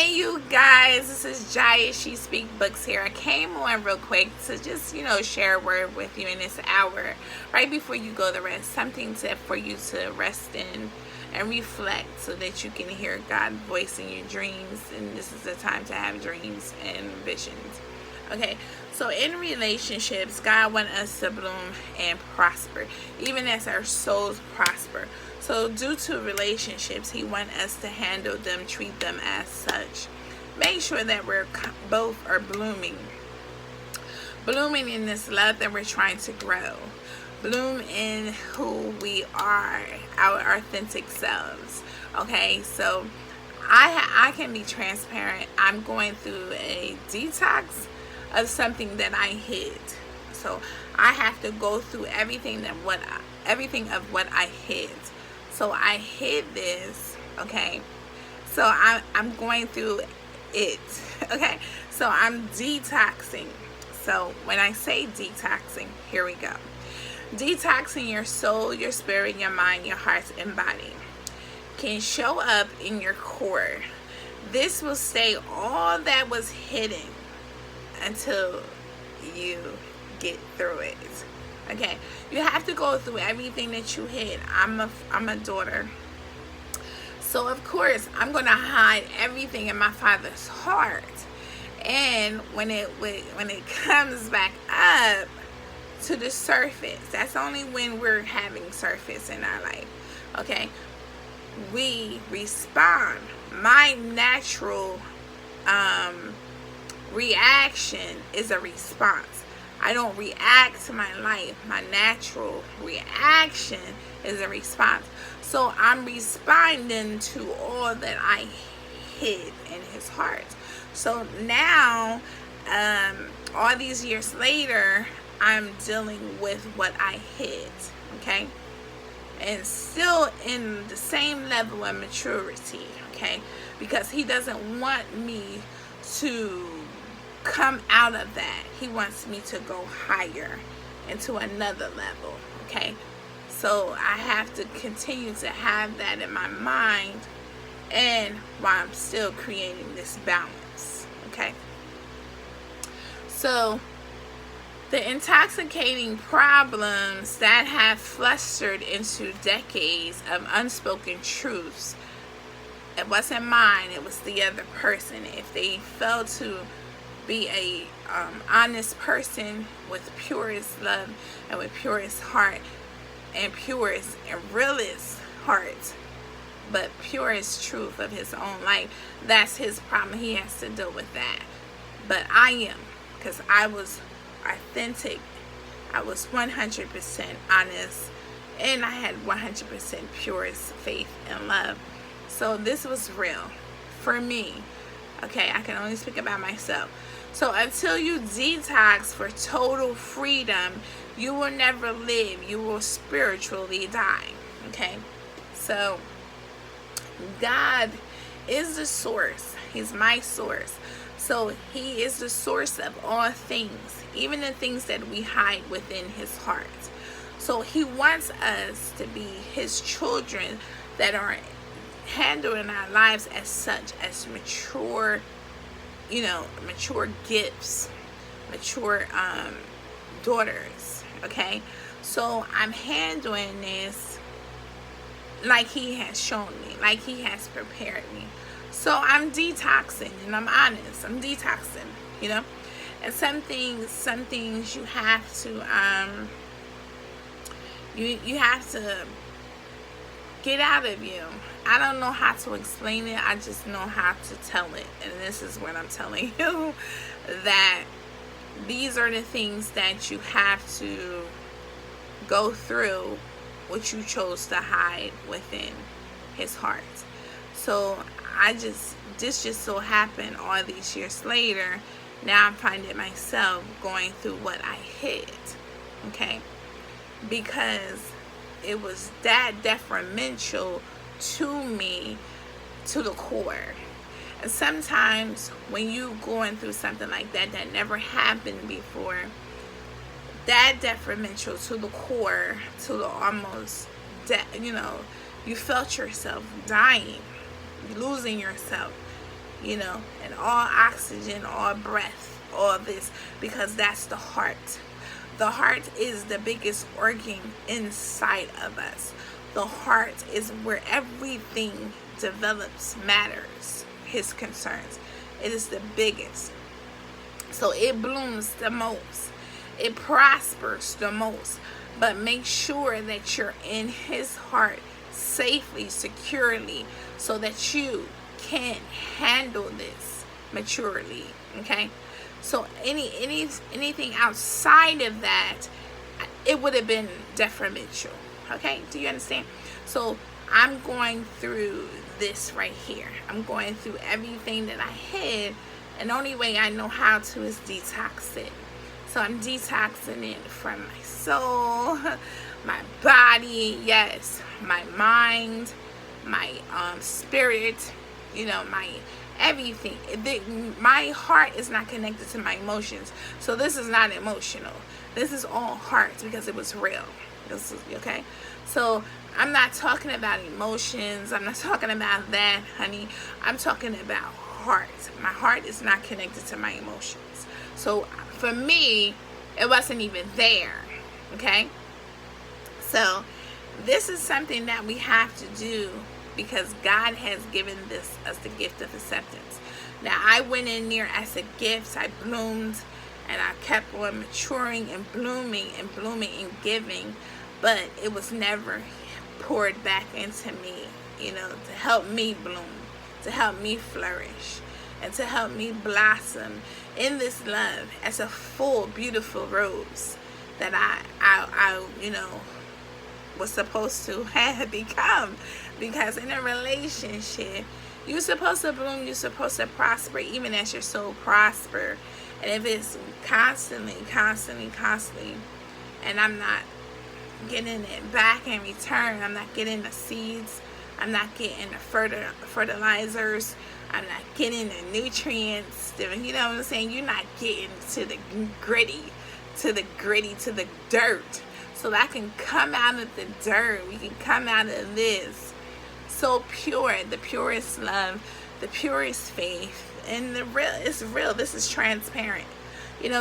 Hey you guys, this is Jaya She Speak Books here. I came on real quick to just, share a word with you in this hour right before you go to rest. Something for you to rest in and reflect so that you can hear God's voice in your dreams. And this is the time to have dreams and visions. Okay, so in relationships, God wants us to bloom and prosper, even as our souls prosper. So due to relationships, He wants us to handle them, treat them as such. Make sure that we're both are blooming in this love that we're trying to grow. Bloom in who we are, our authentic selves. Okay, so I can be transparent. I'm going through a detox of something that I hid. So I have to go through everything of what I hid. So I hid this, okay? So I'm going through it, okay? So I'm detoxing. So when I say detoxing, here we go. Detoxing your soul, your spirit, your mind, your heart, and body can show up in your core. This will stay all that was hidden until you get through it. Okay, you have to go through everything that you hid. I'm a daughter, so of course I'm gonna hide everything in my Father's heart. And when it comes back up to the surface, that's only when we're having surface in our life. Okay, we respond. My natural reaction is a response. I don't react to my life. My natural reaction is a response. So I'm responding to all that I hid in His heart. So now, all these years later, I'm dealing with what I hid, okay? And still in the same level of maturity, okay? Because He doesn't want me to come out of that. He wants me to go higher into another level, okay? So I have to continue to have that in my mind, and while I'm still creating this balance, okay? So the intoxicating problems that have flustered into decades of unspoken truths, it wasn't mine, it was the other person. If they failed to be a honest person with purest love and with purest heart and purest and realest heart, but purest truth of his own life, that's his problem. He has to deal with that. But I am, because I was authentic, I was 100% honest, and I had 100% purest faith and love. So this was real for me. Okay, I can only speak about myself. So until you detox for total freedom, you will never live. You will spiritually die. Okay, so God is the source. He's my source. So He is the source of all things, even the things that we hide within His heart. So He wants us to be His children that are handling our lives as such, as mature, mature gifts, mature daughters. Okay, so I'm handling this like He has shown me, like He has prepared me. So I'm detoxing, and I'm honest. I'm detoxing, and some things you have to you have to get out of you. I don't know how to explain it. I just know how to tell it. And this is what I'm telling you, that these are the things that you have to go through, what you chose to hide within His heart. So this just so happened all these years later, now I'm finding myself going through what I hid, okay? Because it was that detrimental to me, to the core. And sometimes when you going through something like that never happened before, that detrimental to the core, to the almost you felt yourself dying, losing yourself, and all oxygen, all breath, all this, because that's the heart. The heart is the biggest organ inside of us. The heart is where everything develops, matters, his concerns. It is the biggest. So it blooms the most. It prospers the most. But make sure that you're in his heart safely, securely, so that you can handle this maturely. Okay? So anything outside of that, it would have been detrimental. Okay? Do you understand? So I'm going through this right here. I'm going through everything that I had, and the only way I know how to is detox it. So I'm detoxing it from my soul, my body, yes, my mind, my spirit, my everything. My heart is not connected to my emotions. So this is not emotional. This is all heart, because it was real. This is okay. So I'm not talking about emotions. I'm not talking about that, honey. I'm talking about heart. My heart is not connected to my emotions. So for me, it wasn't even there. Okay? So this is something that we have to do, because God has given us the gift of acceptance. Now, I went in there as a gift. I bloomed, and I kept on maturing and blooming and giving, but it was never poured back into me, to help me bloom, to help me flourish, and to help me blossom in this love as a full, beautiful rose that I was supposed to have become. Because in a relationship, you're supposed to bloom, you're supposed to prosper, even as your soul prosper. And if it's constantly, and I'm not getting it back in return, I'm not getting the seeds, I'm not getting the fertilizers, I'm not getting the nutrients, you know what I'm saying? You're not getting to the gritty, to the dirt. So that I can come out of the dirt. We can come out of this so pure, the purest love, the purest faith, and it's real. This is transparent.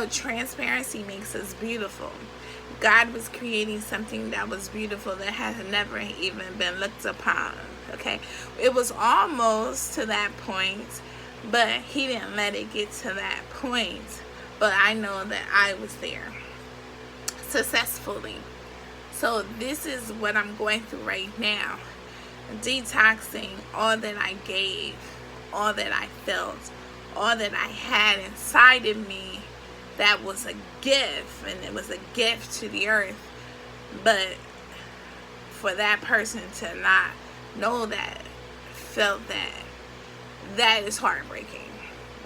Transparency makes us beautiful. God was creating something that was beautiful that has never even been looked upon. Okay, it was almost to that point, but he didn't let it get to that point. But I know that I was there successfully. So this is what I'm going through right now. Detoxing all that I gave, all that I felt, all that I had inside of me that was a gift, and it was a gift to the earth. But for that person to not know that, felt that is heartbreaking.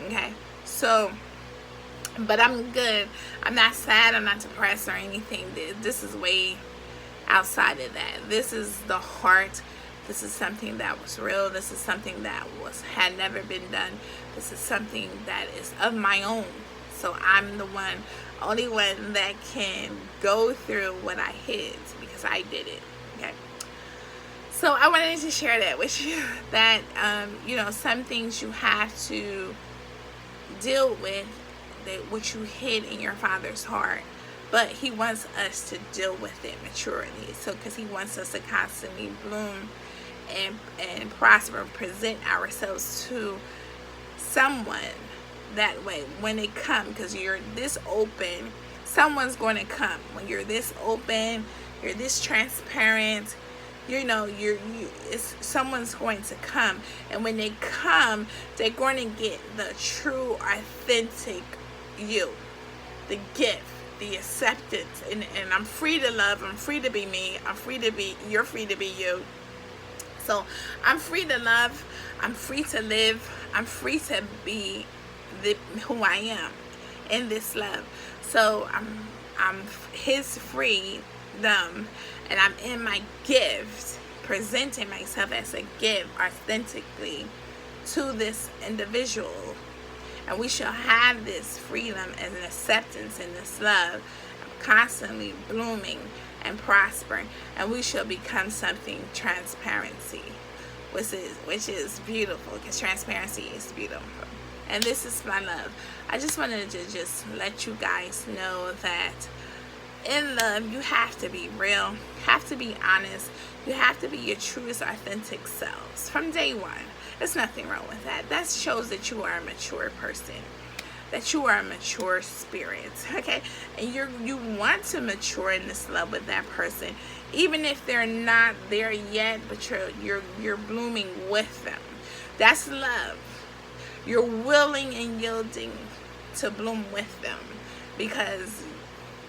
Okay? So, but I'm good. I'm not sad. I'm not depressed or anything. This is way outside of that. This is the heart. This is something that was real. This is something that had never been done. This is something that is of my own. So I'm the only one that can go through what I hid, because I did it. Okay. So I wanted to share that with you, that some things you have to deal with, that what you hid in your Father's heart. But he wants us to deal with it maturely. So, because he wants us to constantly bloom and prosper, present ourselves to someone that way when they come. Because you're this open, someone's going to come. When you're this open, you're this transparent, someone's going to come. And when they come, they're going to get the true, authentic you, the gift, the acceptance, and I'm free to love, I'm free to be me, you're free to be you. So I'm free to love, I'm free to live, I'm free to be who I am in this love. So I'm his freedom, and I'm in my gift, presenting myself as a gift authentically to this individual. And we shall have this freedom and an acceptance in this love, constantly blooming and prospering. And we shall become something transparency. which is beautiful, because transparency is beautiful. And this is my love. I just wanted to just let you guys know that in love, you have to be real, have to be honest, you have to be your truest, authentic selves from day one. There's nothing wrong with that. That shows that you are a mature person, that you are a mature spirit, okay? And you want to mature in this love with that person, even if they're not there yet, but you're blooming with them. That's love. You're willing and yielding to bloom with them, because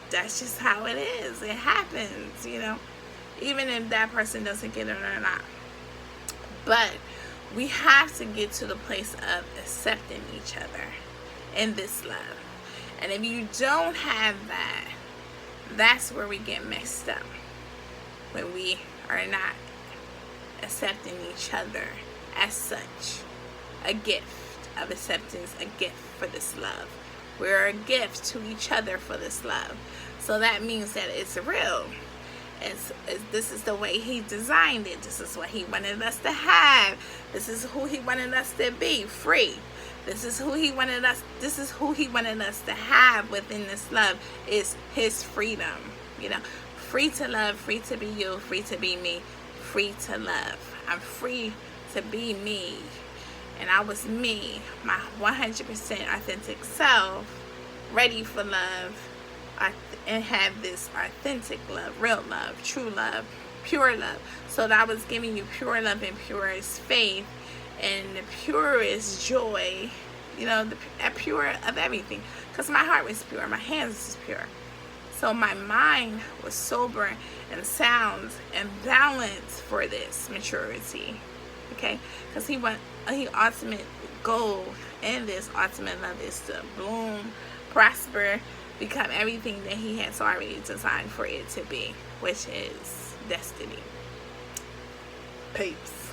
that's just how it is. It happens, even if that person doesn't get it or not. But we have to get to the place of accepting each other in this love. And if you don't have that, that's where we get messed up, when we are not accepting each other as such. A gift of acceptance, a gift for this love. We're a gift to each other for this love. So that means that it's real. This is the way he designed it. This is what he wanted us to have. This is who he wanted us to be, free. This is who he wanted us to have within this love, is his freedom. Free to love, free to be you, free to be me, free to love. I'm free to be me. And I was me, my 100% authentic self, ready for love, and have this authentic love, real love, true love, pure love. So that I was giving you pure love and purest faith and the purest joy, the pure of everything. Because my heart was pure, my hands was pure. So my mind was sober and sound and balanced for this maturity. Okay? Because he ultimate goal in this ultimate love is to bloom, prosper, become everything that he has already designed for it to be, which is destiny. Peace.